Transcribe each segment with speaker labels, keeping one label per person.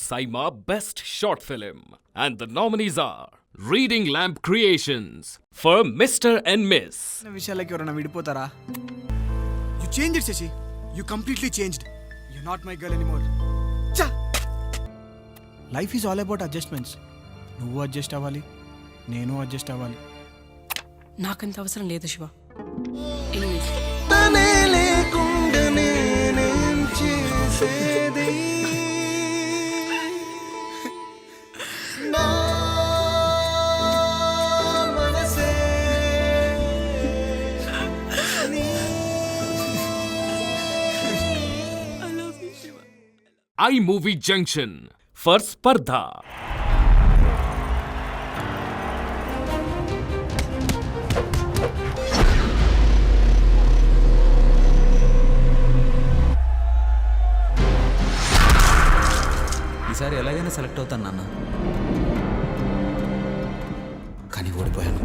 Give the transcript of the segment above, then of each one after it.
Speaker 1: Saima Best Short Film. And the nominees are Reading Lamp Creations for Mr. and Miss.
Speaker 2: విషయాలకి ఎవరైనా విడిపోతారా? You changed, Shashi. You completely changed. You're not my girl anymore. Cha! Life is all about adjustments. నువ్వు adjust అవ్వాలి, నేను adjust అవ్వాలి.
Speaker 3: నాకంత అవసరం లేదు Shiva.
Speaker 1: iMovie Junction for Spardha.
Speaker 4: ఈసారి ఎలాగైనా సెలెక్ట్ అవుతాను నాన్న, కానీ ఓడిపోయాను.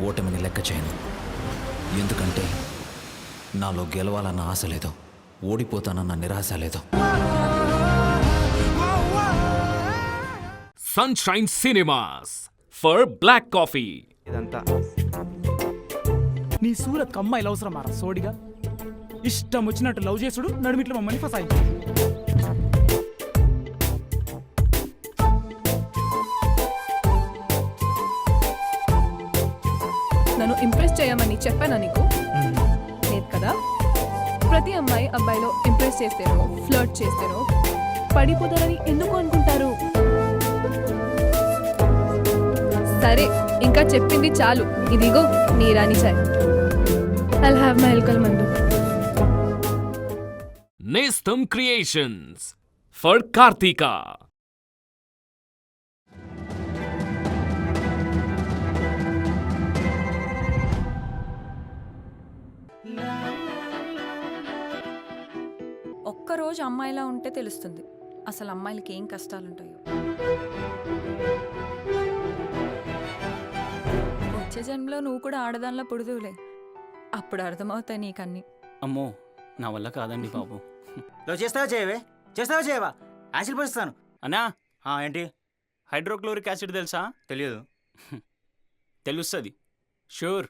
Speaker 4: ఓటమిని లెక్క చేయను, ఎందుకంటే నాలో గెలవాలన్న ఆశ లేదు, ఓడిపోతానన్న నిరాశ లేదు.
Speaker 1: Sunshine Cinemas for Black Coffee.
Speaker 5: ఇదంతా
Speaker 6: నీ సూరత్ అమ్మాయిలు అవసరమారా సోడిగా? ఇష్టం వచ్చినట్టు లవ్ చేసుడు, నడుమిట్లు మమ్మల్ని ఫసాయి.
Speaker 7: నన్ను ఇంప్రెస్ చేయమని చెప్పానా నీకు? లేదు కదా. ప్రతి అమ్మాయి అబ్బాయిలో ఇంప్రెస్ చేస్తేనో ఫ్లర్ట్ చేస్తేనో పడిపోతారని ఎందుకు అనుకుంటారు? సరే, ఇంకా చెప్పింది చాలు. ఇదిగో నీ రాణి చాయ్. I'll have my alcohol mandu.
Speaker 1: Nestum Creations for Kartika.
Speaker 8: ఒక్కరోజు అమ్మాయిలా ఉంటే తెలుస్తుంది అసలు అమ్మాయిలకి ఏం కష్టాలుంటాయో. వచ్చే జన్మలో నువ్వు కూడా ఆడదానిలా పుడుదువులే, అప్పుడు అర్థమవుతాయి నీకన్నీ.
Speaker 9: అమ్మో, నా వల్ల కాదండి బాబు.
Speaker 5: చేస్తావా చేయవే, చేస్తావా చేయవా? యాసిడ్ పోస్తాను
Speaker 9: అన్నా.
Speaker 5: ఏంటి?
Speaker 9: హైడ్రోక్లోరిక్ యాసిడ్ తెలుసా?
Speaker 5: తెలియదు.
Speaker 9: తెలుస్తుంది, షూర్.